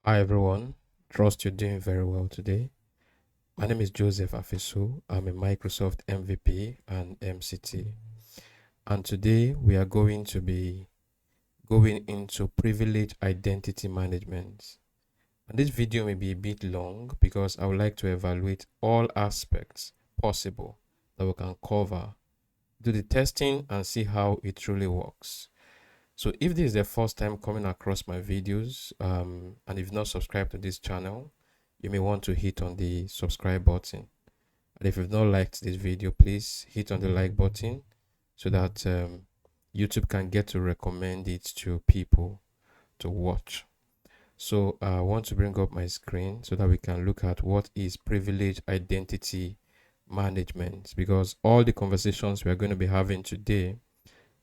Hi everyone, trust you're doing very well today. My name is Joseph Afisu. I'm a Microsoft MVP and MCT. And today we are going to be going into privilege identity management. And this video may be a bit long because I would like to evaluate all aspects possible that we can cover, do the testing and see how it truly works. So if this is the first time coming across my videos, and if you've not subscribed to this channel, you may want to hit on the subscribe button. And if you've not liked this video, please hit on the like button so that YouTube can get to recommend it to people to watch. So I want to bring up my screen so that we can look at what is privilege identity management, because all the conversations we are going to be having today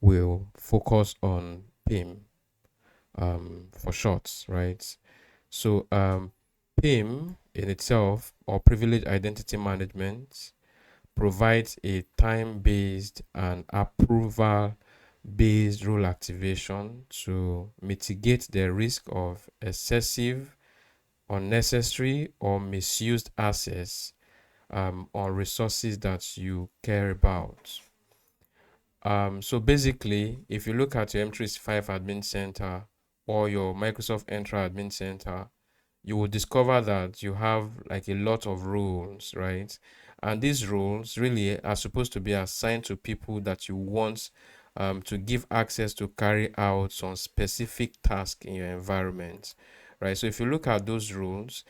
will focus on PIM, for shorts, right? So PIM in itself, or privilege identity management, provides a time-based and approval-based rule activation to mitigate the risk of excessive, unnecessary, or misused access on resources that you care about. So basically, if you look at your M365 Admin Center or your Microsoft Entra Admin Center, you will discover that you have like a lot of rules, right? And these rules really are supposed to be assigned to people that you want to give access to carry out some specific task in your environment, right? So if you look at those rules,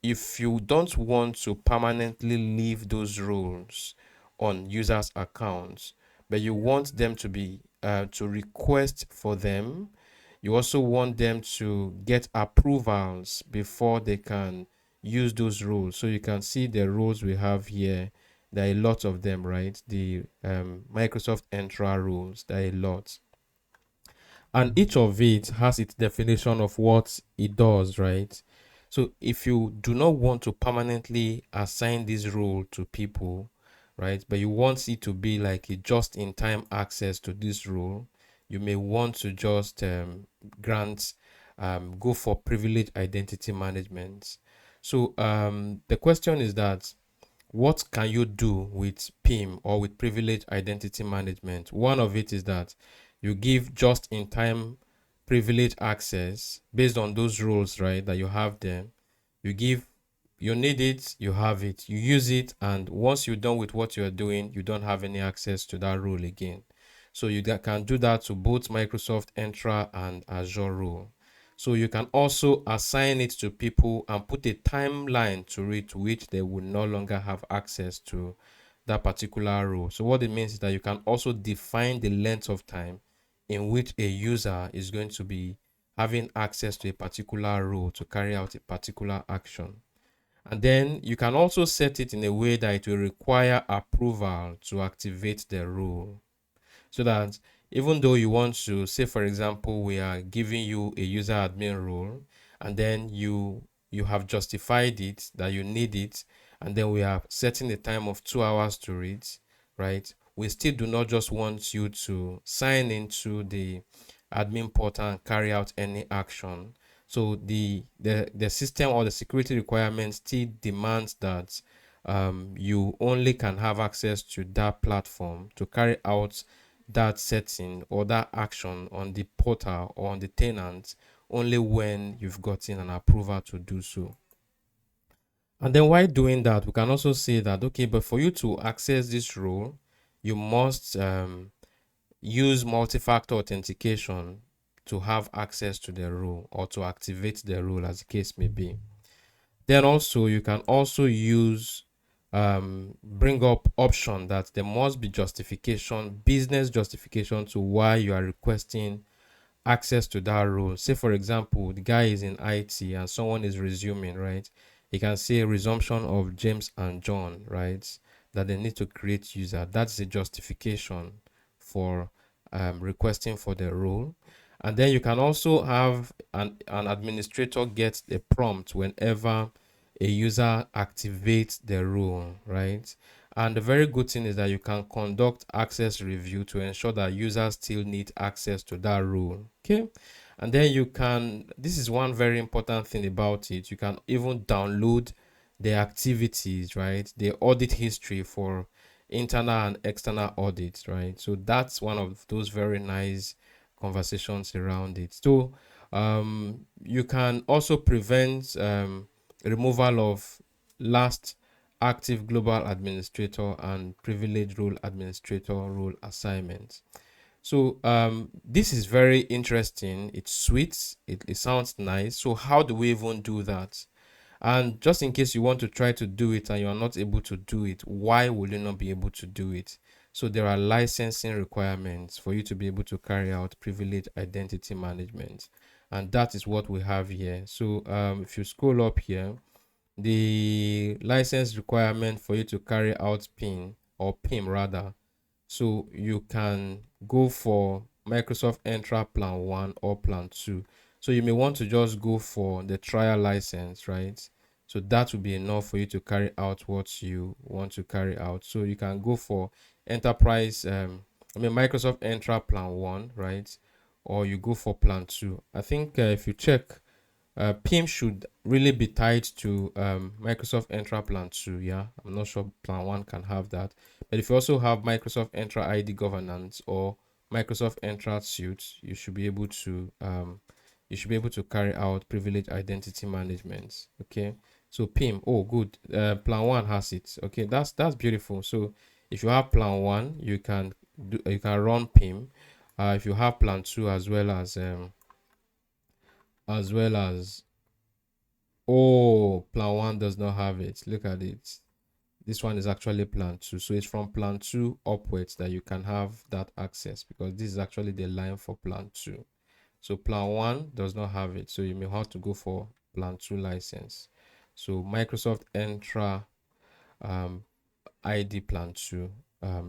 if you don't want to permanently leave those rules on users' accounts, but you want them to be to request for them, you also want them to get approvals before they can use those rules. So you can see the rules we have here. There are a lot of them, right? The Microsoft Entra rules, there are a lot, and each of it has its definition of what it does, right? So if you do not want to permanently assign this role to people, right, but you want it to be like a just-in-time access to this role, you may want to just grant go for privilege identity management. So the question is that what can you do with PIM or with privilege identity management? One of it is that you give just in time privilege access based on those rules, right? That you have there. You give, you need it, you have it, you use it, and once you're done with what you're doing, you don't have any access to that rule again. So you can do that to both Microsoft Entra and Azure rule. So you can also assign it to people and put a timeline to it to which they will no longer have access to that particular rule. So what it means is that you can also define the length of time in which a user is going to be having access to a particular rule to carry out a particular action. And then you can also set it in a way that it will require approval to activate the rule, so that even though you want to say, for example, we are giving you a user admin role, and then you have justified it that you need it, and then we are setting a time of 2 hours to it, right? We still do not just want you to sign into the admin portal and carry out any action. So the system or the security requirements still demands that you only can have access to that platform to carry out that setting or that action on the portal or on the tenant only when you've gotten an approval to do so. And then while doing that, we can also say that, okay, but for you to access this role, you must use multi-factor authentication to have access to the role or to activate the role, as the case may be. Then also you can also use bring up option that there must be justification, business justification to why you are requesting access to that role. Say for example, the guy is in IT and someone is resuming, right? You can say resumption of James and John, right? That they need to create user. That's a justification for requesting for the role. And then you can also have an administrator get a prompt whenever a user activates the rule, right? And the very good thing is that you can conduct access review to ensure that users still need access to that rule. Okay. And then you can, this is one very important thing about it, you can even download the activities, right? The audit history for internal and external audits, right? So that's one of those very nice conversations around it. So you can also prevent removal of last active global administrator and privileged role administrator role assignments. So this is very interesting. It's sweet. It sounds nice. So how do we even do that? And just in case you want to try to do it and you're not able to do it, why will you not be able to do it? So there are licensing requirements for you to be able to carry out privileged identity management. And that is what we have here. So if you scroll up here, the license requirement for you to carry out PIN or PIM rather, so you can go for Microsoft Entra Plan 1 or Plan 2. So you may want to just go for the trial license, right? So that will be enough for you to carry out what you want to carry out. So you can go for Enterprise, Microsoft Entra Plan 1, right? Or you go for Plan 2. I think if you check, PIM should really be tied to Microsoft Entra Plan 2. Yeah, I'm not sure Plan 1 can have that. But if you also have Microsoft Entra ID Governance or Microsoft Entra Suite, you should be able to carry out privileged identity management. Okay, so PIM. Oh, good. Plan 1 has it. Okay, that's beautiful. So if you have Plan 1, you can run PIM. If you have Plan 2 as well as oh, Plan 1 does not have it. Look at it. This one is actually Plan 2. So it's from Plan 2 upwards that you can have that access, because this is actually the line for Plan 2. So Plan 1 does not have it. So you may have to go for Plan 2 license. So Microsoft Entra ID Plan 2,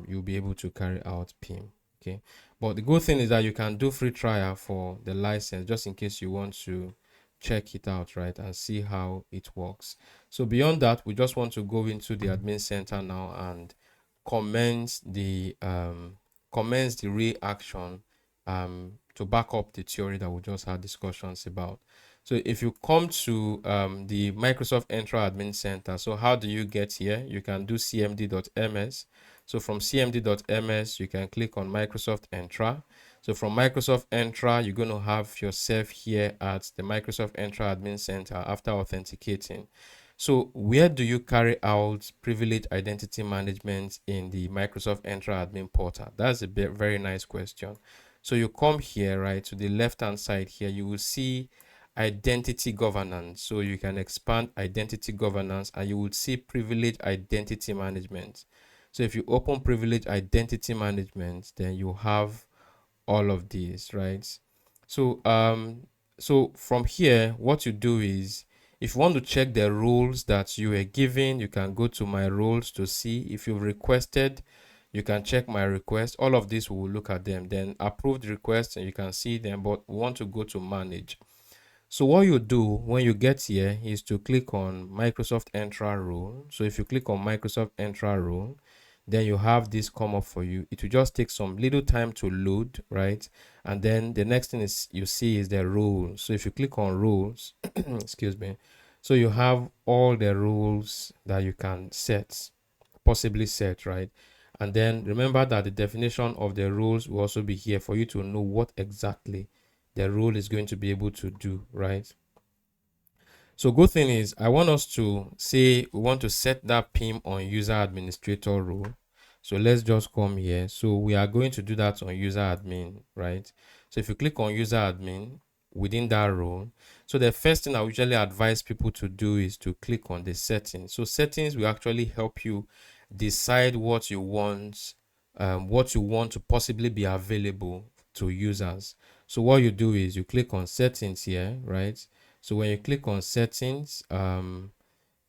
you'll be able to carry out PIM. Okay. But the good thing is that you can do free trial for the license just in case you want to check it out, right, and see how it works. So beyond that, we just want to go into the admin center now and commence the real action to back up the theory that we just had discussions about. So if you come to the Microsoft Entra Admin Center, so how do you get here? You can do cmd.ms. So from cmd.ms, you can click on Microsoft Entra. So from Microsoft Entra, you're going to have yourself here at the Microsoft Entra Admin Center after authenticating. So where do you carry out privileged identity management in the Microsoft Entra Admin Portal? That's a very nice question. So you come here, right, to the left-hand side here, you will see identity governance. So you can expand identity governance and you will see privileged identity management. So if you open privileged identity management, then you have all of these, right? So from here, what you do is, if you want to check the rules that you were given, you can go to my rules to see. If you've requested, you can check my request. All of this, we will look at them. Then approved requests, and you can see them, but we want to go to manage. So what you do when you get here is to click on Microsoft Entra rule. So if you click on Microsoft Entra rule, then you have this come up for you. It will just take some little time to load, right? And then the next thing is you see is the rules. So if you click on rules, excuse me, so you have all the rules that you can possibly set, right? And then remember that the definition of the rules will also be here for you to know what exactly the rule is going to be able to do, right? So good thing is, I want us to say we want to set that PIM on user administrator role. So let's just come here. So we are going to do that on user admin, right? So if you click on user admin within that role, so the first thing I usually advise people to do is to click on the settings. So settings will actually help you decide what you want to possibly be available to users. So what you do is you click on settings here, right? So when you click on settings,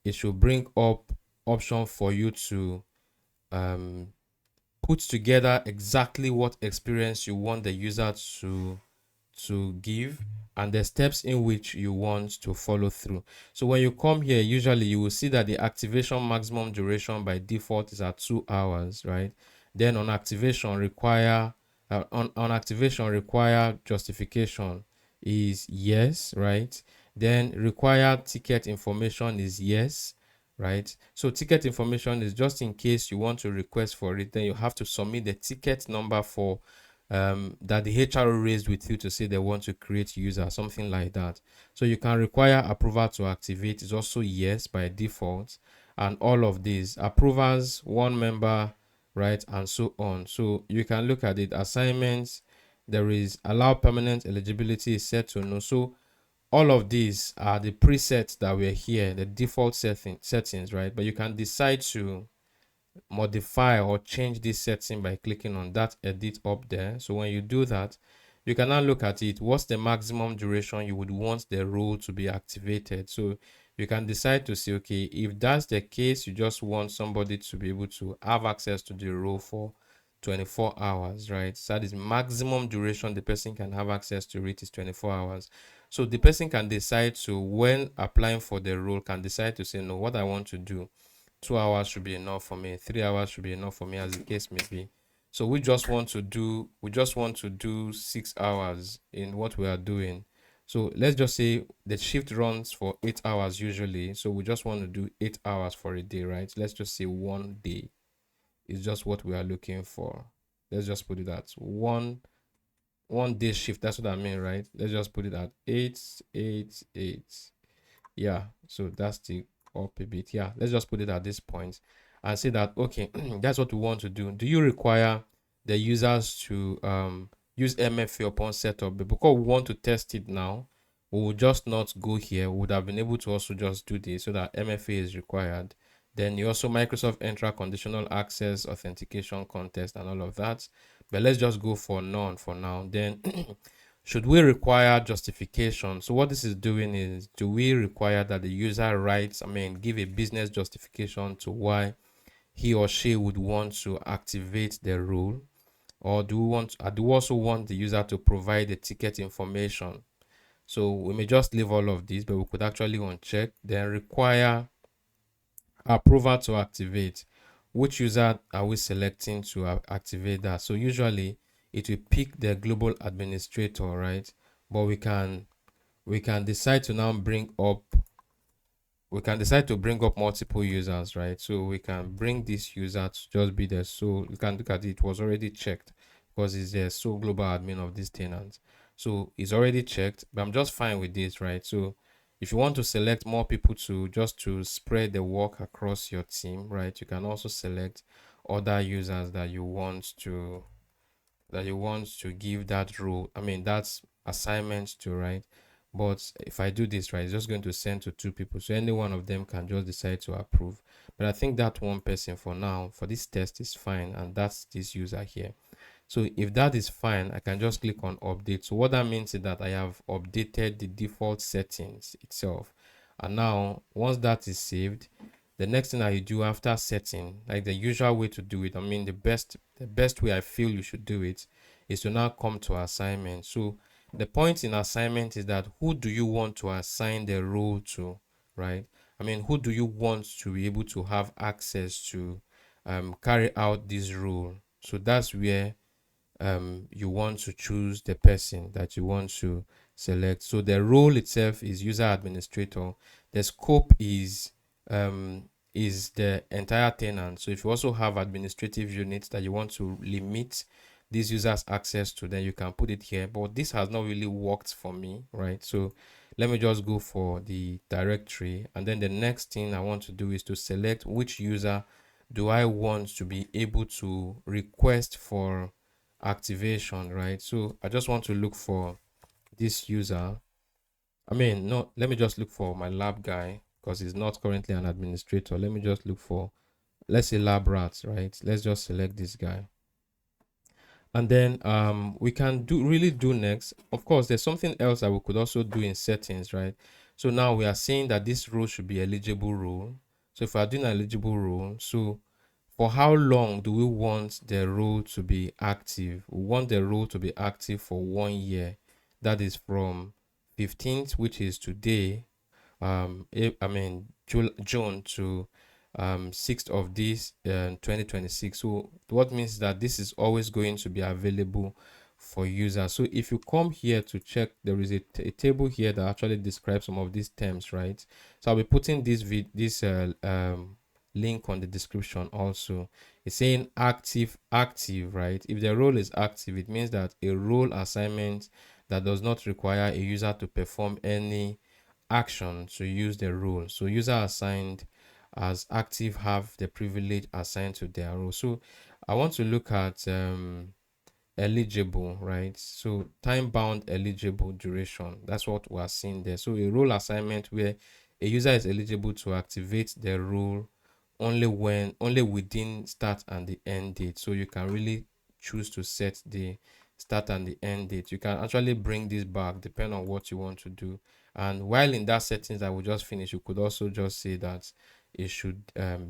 it should bring up option for you to put together exactly what experience you want the user to give and the steps in which you want to follow through. So when you come here, usually you will see that the activation maximum duration by default is at 2 hours, right? Then on activation require justification is yes, right? Then required ticket information is yes, right? So ticket information is just in case you want to request for it, then you have to submit the ticket number for that the HRO raised with you to say they want to create user, something like that. So you can require approval to activate is also yes by default, and all of these approvers, one member, right, and so on. So you can look at it. Assignments, there is allow permanent eligibility is set to no. So all of these are the presets that were here, the default settings, right? But you can decide to modify or change this setting by clicking on that edit up there. So when you do that, you can now look at it. What's the maximum duration you would want the role to be activated? So you can decide to say, okay, if that's the case, you just want somebody to be able to have access to the role for 24 hours, right? So that is maximum duration the person can have access to it is 24 hours. So the person can decide to, when applying for the role, can decide to say, no, what I want to do, 2 hours should be enough for me, 3 hours should be enough for me, as the case may be. So we just want to do 6 hours in what we are doing. So let's just say the shift runs for 8 hours usually. So we just want to do 8 hours for a day, right? Let's just say one day is just what we are looking for. Let's just put it at one day shift. That's what I mean, right? Let's just put it at 888. Yeah, so that's the up a bit. Yeah, let's just put it at this point and say that okay, that's what we want to do. Do you require the users to use MFA upon setup? But because we want to test it now, we will just not go here. We would have been able to also just do this so that MFA is required. Then you also Microsoft Entra conditional access authentication contest and all of that. But let's just go for none for now. Then should we require justification? So what this is doing is, do we require that the user writes, give a business justification to why he or she would want to activate the rule? Or do we also want the user to provide the ticket information? So we may just leave all of these, but we could actually uncheck, then require approval to activate. Which user are we selecting to activate that? So usually it will pick the global administrator, right? But we can decide to now bring up we can decide to bring up multiple users, right? So we can bring this user to just be there. So you can look at it was already checked because it's the sole global admin of this tenant. So it's already checked, but I'm just fine with this, right? So if you want to select more people to spread the work across your team, right, you can also select other users that you want to give that role, that's assignment to, right? But if I do this, right, it's just going to send to two people. So any one of them can just decide to approve. But I think that one person for now, for this test, is fine. And that's this user here. So if that is fine, I can just click on update. So what that means is that I have updated the default settings itself. And now once that is saved, the next thing that you do after setting, like the usual way to do it, the best way I feel you should do it is to now come to assignment. So the point in assignment is that who do you want to assign the role to, right? Who do you want to be able to have access to carry out this role? So that's where you want to choose the person that you want to select. So the role itself is user administrator. The scope is the entire tenant. So if you also have administrative units that you want to limit these users access to, then you can put it here. But this has not really worked for me, right? So let me just go for the directory, and then the next thing I want to do is to select which user do I want to be able to request for activation, right? So I just want to look for this user. No, let me just look for my lab guy because he's not currently an administrator. Let me just look for, let's say, lab rats, right? Let's just select this guy. And then we can do next. Of course, there's something else that we could also do in settings, right? So now we are saying that this role should be eligible role. So if we are doing eligible role, so for how long do we want the role to be active? We want the role to be active for 1 year. That is from 15th, which is today, June to 6th of this 2026. So what means that this is always going to be available for users. So if you come here to check, there is a table here that actually describes some of these terms, right? So I'll be putting this link on the description also. It's saying active, right? If the role is active, it means that a role assignment that does not require a user to perform any action to use the role. So user assigned as active have the privilege assigned to their role. So I want to look at eligible, right? So time bound eligible duration, that's what we are seeing there. So a role assignment where a user is eligible to activate the role only within start and the end date. So you can really choose to set the start and the end date. You can actually bring this back depending on what you want to do. And while in that settings I will just finish, you could also just say that it should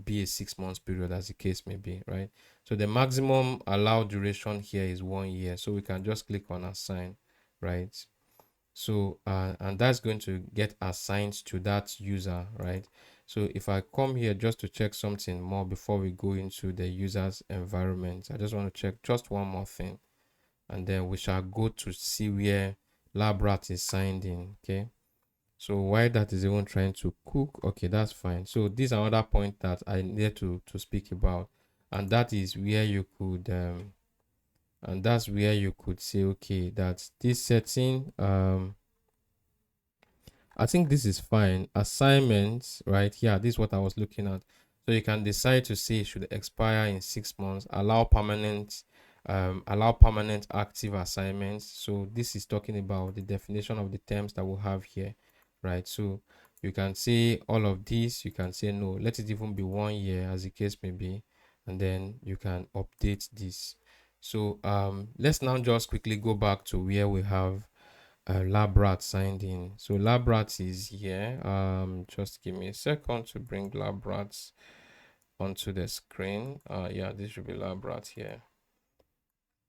be a 6 months period, as the case may be, right? So the maximum allowed duration here is 1 year. So we can just click on assign, right? So and that's going to get assigned to that user, right? So if I come here just to check something more before we go into the user's environment, I just want to check just one more thing, and then we shall go to see where labrat is signed in. Okay, so why that is even trying to cook, okay, that's fine. So this is another point that I need to speak about, and that is where you could and that's where you could say, okay, that this setting I think this is fine. Assignments, right? Yeah, this is what I was looking at. So you can decide to say it should expire in 6 months, allow permanent active assignments. So this is talking about the definition of the terms that we'll have here, right? So you can say all of these, you can say no, let it even be 1 year as the case may be, and then you can update this. So let's now just quickly go back to where we have Labrat signed in. So Labrat is here. Just give me a second to bring Labrat onto the screen. Yeah, this should be Labrat here.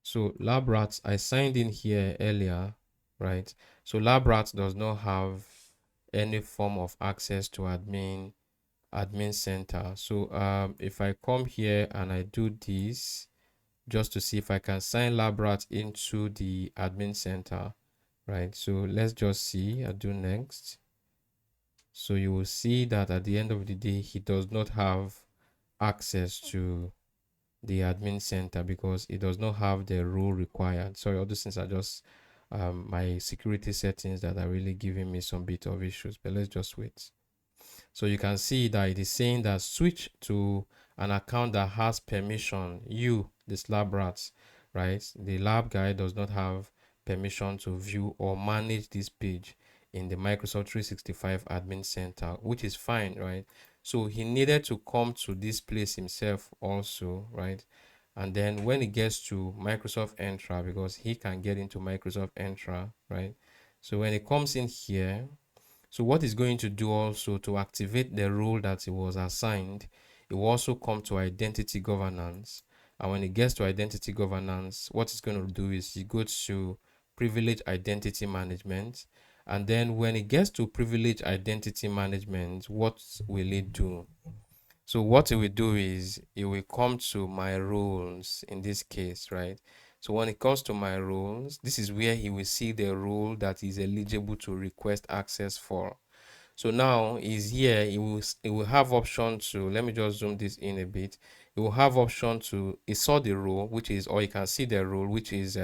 So Labrat, I signed in here earlier, right? So Labrat does not have any form of access to admin center. So if I come here and I do this just to see if I can sign Labrat into the admin center, right? So let's just see. I do next. So you will see that at the end of the day, he does not have access to the admin center because it does not have the role required. Sorry, all these things are just my security settings that are really giving me some bit of issues, but let's just wait. So you can see that it is saying that switch to an account that has permission. You, the lab rats, right? The lab guy does not have permission to view or manage this page in the Microsoft 365 admin center, which is fine, right? So he needed to come to this place himself also, right? And then when it gets to Microsoft Entra, because he can get into Microsoft Entra, right? So when it comes in here, so what it's going to do also to activate the role that it was assigned, it will also come to identity governance. And when it gets to identity governance, what it's going to do is you go to privilege identity management. And then when it gets to privilege identity management, what will it do? So what it will do is it will come to my roles in this case, right? So when it comes to my roles, this is where he will see the role that is eligible to request access for. So now is here, it will have option to, let me just zoom this in a bit. It will have option to, it saw the role, which is, or you can see the role, which is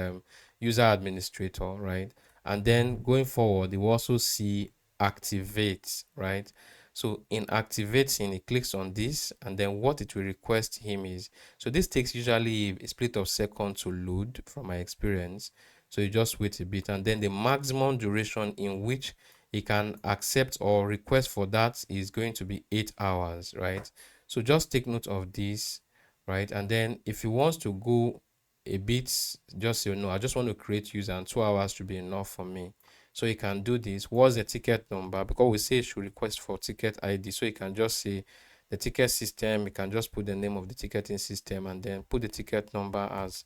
user administrator, right? And then going forward, you will also see activate, right? So in activating, it clicks on this, and then what it will request him is, so this takes usually a split of second to load from my experience. So you just wait a bit, and then the maximum duration in which he can accept or request for that is going to be 8 hours, right? So just take note of this, right? And then if he wants to go a bit, just say no, I just want to create user and 2 hours should be enough for me. So you can do this. What's the ticket number? Because we say you should request for ticket ID. So you can just say the ticket system, you can just put the name of the ticketing system and then put the ticket number as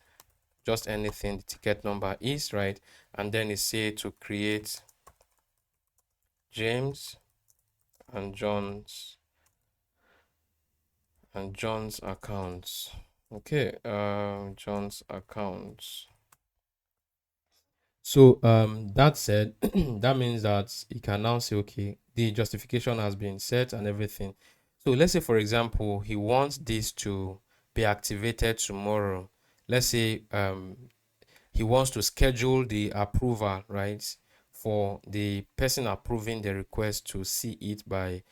just anything the ticket number is, right? And then it say to create James and John's accounts. Okay, John's accounts. So that said, that means that he can now say, okay, the justification has been set and everything. So let's say, for example, he wants this to be activated tomorrow. Let's say he wants to schedule the approval, right, for the person approving the request to see it by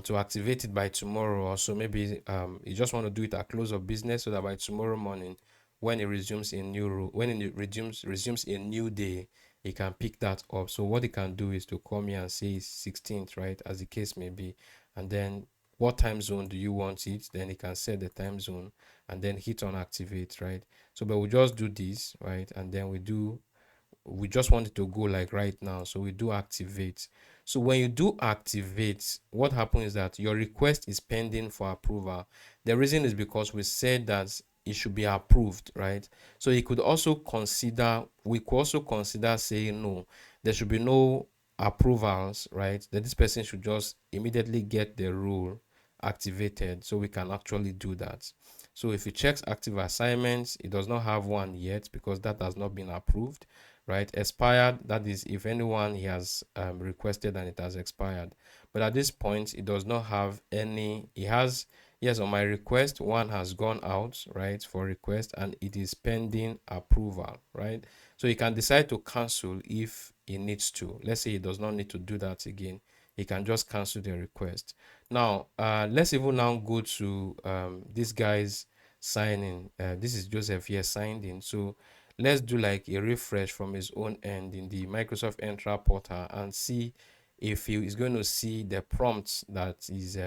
to activate it by tomorrow, or so maybe you just want to do it at close of business so that by tomorrow morning, when it resumes a new when it resumes a new day, he can pick that up. So what he can do is to call me and say it's 16th, right, as the case may be, and then what time zone do you want it? Then he can set the time zone and then hit on activate, right? So, but we just do this, right? And then we just want it to go like right now. So we do activate. So when you do activate, what happens is that your request is pending for approval. The reason is because we said that it should be approved, right? So you could also consider, we could also consider saying no, there should be no approvals, right? That this person should just immediately get the rule activated so we can actually do that. So if it checks active assignments, it does not have one yet because that has not been approved, right? Expired, that is if anyone he has requested and it has expired. But at this point, it does not have any. It has, yes, on my request, one has gone out, right, for request and it is pending approval, right? So he can decide to cancel if he needs to. Let's say he does not need to do that again. He can just cancel the request. Now, let's even now go to this guy's signing. This is Joseph here signed in. So let's do like a refresh from his own end in the Microsoft Entra portal and see if he is going to see the prompts that is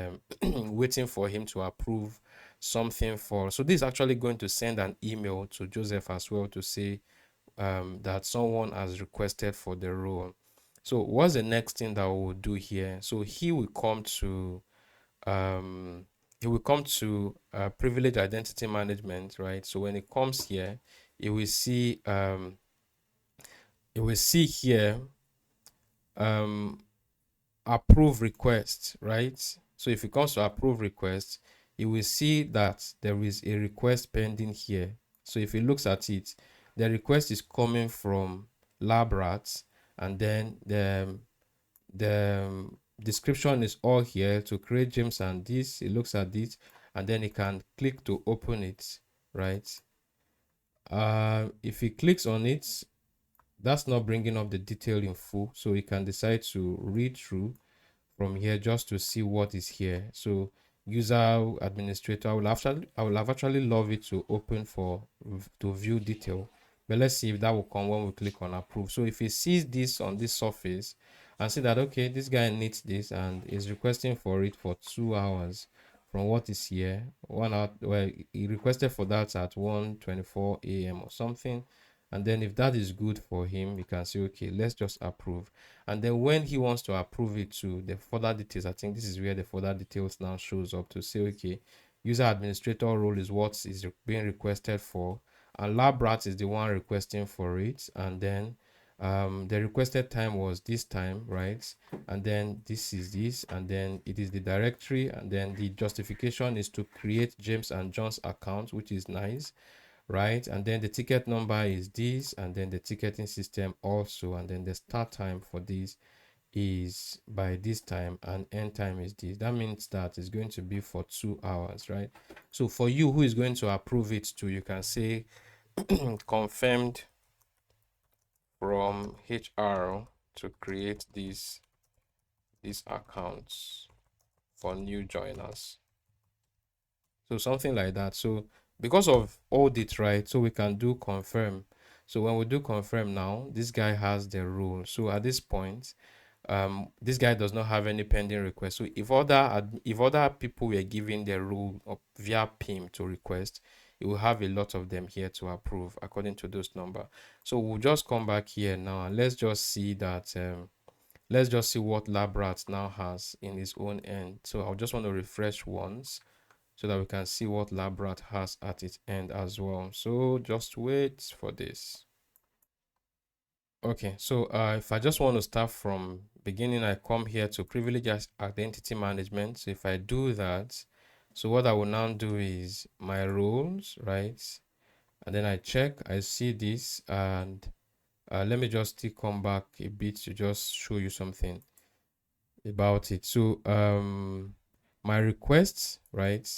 waiting for him to approve something for. So this is actually going to send an email to Joseph as well to say that someone has requested for the role. So what's the next thing that we'll do here? So um, he will come to privilege identity management, right? So when it comes here, you will see here um approve request, right? So if it comes to approve request, you will see that there is a request pending here. So if he looks at it, the request is coming from LabRats, and then the description is all here to create James and this. He looks at it, and then he can click to open it, right? If he clicks on it, that's not bringing up the detail in full, so he can decide to read through from here just to see what is here. So user administrator, I will have actually love it to open for to view detail, but let's see if that will come when we click on approve. So if he sees this on this surface and see that okay, this guy needs this and is requesting for it for 2 hours from what is here, 1 hour, well, he requested for that at 1:24 a.m. or something, and then if that is good for him, he can say okay, let's just approve. And then when he wants to approve it to the further details, I think this is where the further details now shows up to say okay, user administrator role is what is being requested for, and LabRat is the one requesting for it, and then the requested time was this time, right? And then this is this, and then it is the directory, and then the justification is to create James and John's account, which is nice, right? And then the ticket number is this, and then the ticketing system also, and then the start time for this is by this time, and end time is this. That means that it's going to be for 2 hours, right? So for you who is going to approve it to, you can say confirmed from HR to create these accounts for new joiners. So something like that. So because of audit, right? So we can do confirm. So when we do confirm now, this guy has the rule. So at this point, this guy does not have any pending request. So if other people were given the rule of via PIM to request, it will have a lot of them here to approve according to those number. So we'll just come back here now and let's just see that let's just see what LabRat now has in his own end. So I'll just want to refresh once so that we can see what LabRat has at its end as well. So just wait for this. Okay, so if I just want to start from beginning, I come here to privilege identity management. So if I do that, so what I will now do is my roles, right? And then I check, I see this, and Let me just still come back a bit to just show you something about it. So my requests, right?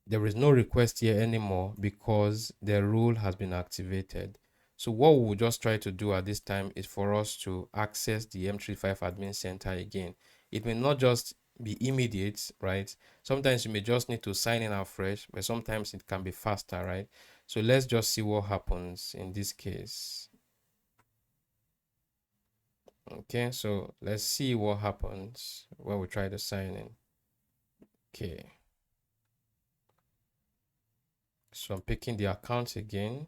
There is no request here anymore because the rule has been activated. So what we'll just try to do at this time is for us to access the M35 admin center again. It may not just be immediate, right? Sometimes you may just need to sign in afresh, but sometimes it can be faster, right? So let's just see what happens in this case. Okay, so let's see what happens when we try to sign in. Okay, so I'm picking the account again,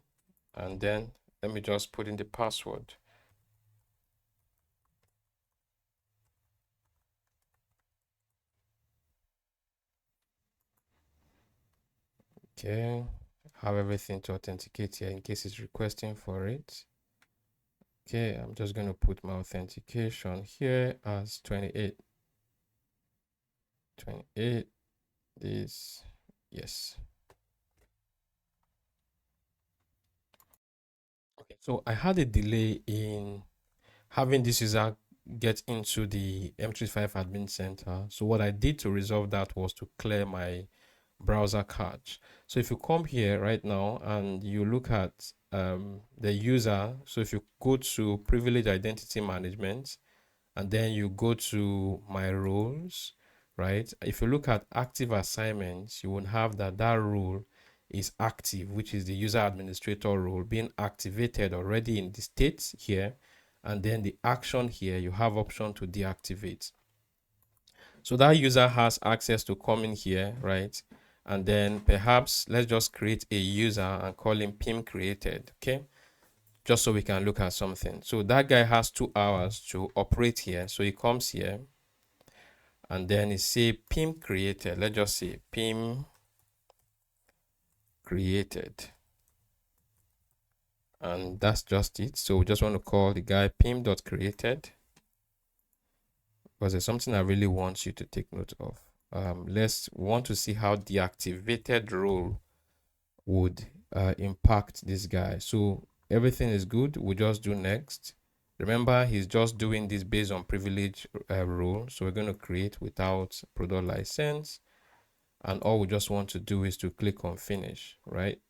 and then let me just put in the password. Okay, have everything to authenticate here in case it's requesting for it. Okay, I'm just going to put my authentication here as 28. 28 is yes. Okay, so I had a delay in having this user get into the M35 admin center. So what I did to resolve that was to clear my browser cache. So if you come here right now and you look at the user, so if you go to privilege identity management and then you go to my roles, right? If you look at active assignments, you will have that role is active, which is the user administrator role being activated already in the state here. And then the action here, you have option to deactivate. So that user has access to come in here, right? And then perhaps let's just create a user and call him PIM created, okay? Just so we can look at something. So that guy has 2 hours to operate here. So he comes here and then he say PIM created. Let's just say PIM created. And that's just it. So we just want to call the guy pim.created because there's something I really want you to take note of. Let's want to see how the activated role would impact this guy. So everything is good. We just do next. Remember, he's just doing this based on privilege rule. So we're going to create without product license. And all we just want to do is to click on finish, right?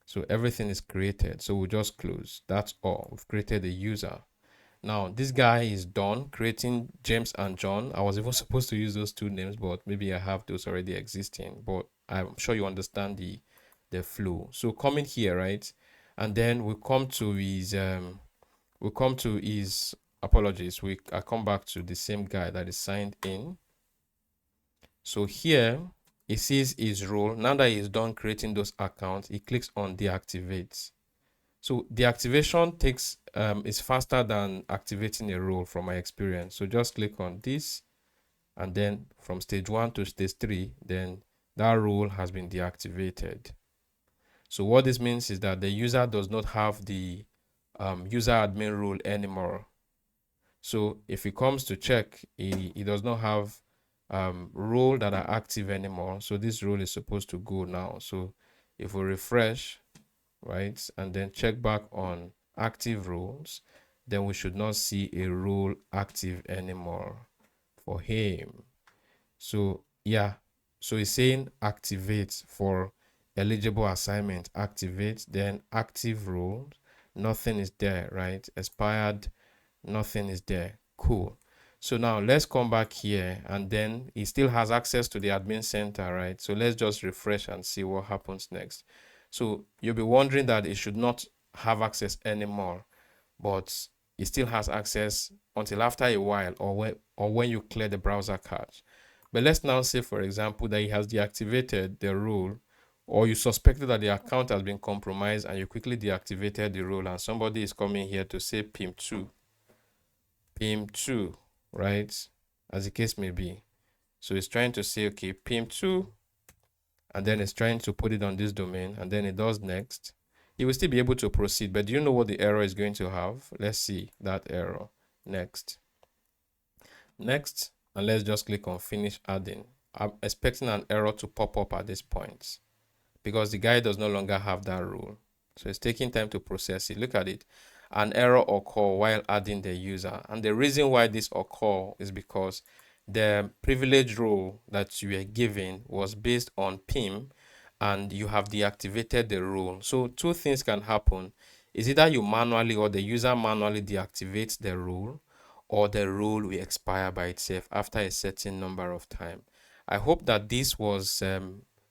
So everything is created. So we'll just close. That's all. We've created a user. Now, this guy is done creating James and John. I was even supposed to use those 2 names, but maybe I have those already existing. But I'm sure you understand the flow. So coming here, right? And then we come to his apologies. I come back to the same guy that is signed in. So here it sees his role. Now that he's done creating those accounts, he clicks on deactivate. So deactivation takes is faster than activating a role from my experience. So just click on this, and then from stage 1 to stage 3, then that role has been deactivated. So what this means is that the user does not have the user admin role anymore. So if he comes to check, he does not have role that are active anymore. So this role is supposed to go now. So if we refresh, right, and then check back on active roles, then we should not see a role active anymore for him. So yeah, so it's saying activate for eligible assignment, activate, then active roles, nothing is there, right? Expired, nothing is there. Cool. So now let's come back here, and then he still has access to the admin center, right? So let's just refresh and see what happens next. So you'll be wondering that it should not have access anymore, but it still has access until after a while, or when you clear the browser cache. But let's now say, for example, that he has deactivated the rule, or you suspected that the account has been compromised and you quickly deactivated the rule, and somebody is coming here to say PIM2, right? As the case may be. So it's trying to say, okay, PIM2, and then it's trying to put it on this domain, and then it does next. You will still be able to proceed, but do you know what the error is going to have? Let's see that error. Next, and let's just click on finish adding. I'm expecting an error to pop up at this point because the guy does no longer have that rule. So it's taking time to process it. Look at it. An error occur while adding the user. And the reason why this occur is because the privilege role that you were given was based on PIM and you have deactivated the role. So two things can happen. Is either you manually or the user manually deactivates the role, or the rule will expire by itself after a certain number of time. I hope that this was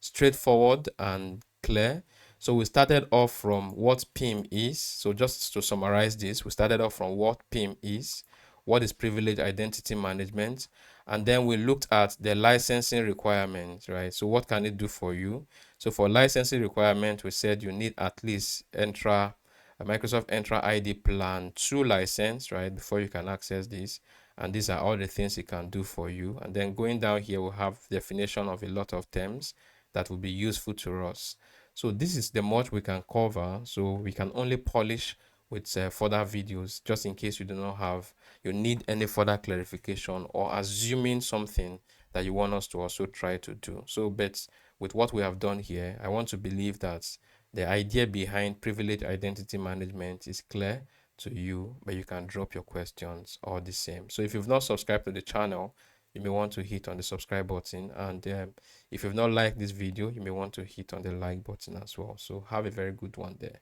straightforward and clear. So we started off from what PIM is. So just to summarize this, we started off from what PIM is, what is privileged identity management, and then we looked at the licensing requirements, right? So what can it do for you? So for licensing requirement, we said you need at least Entra a Microsoft Entra ID Plan 2 license, right, before you can access this. And these are all the things it can do for you. And then going down here, we'll have definition of a lot of terms that will be useful to us. So this is the much we can cover. So we can only polish with further videos, just in case you do not have, you need any further clarification or assuming something that you want us to also try to do. So, but with what we have done here, I want to believe that the idea behind privileged identity management is clear to you, but you can drop your questions all the same. So if you've not subscribed to the channel, you may want to hit on the subscribe button. And if you've not liked this video, you may want to hit on the like button as well. So have a very good one there.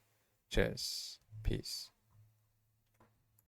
Cheers. Peace.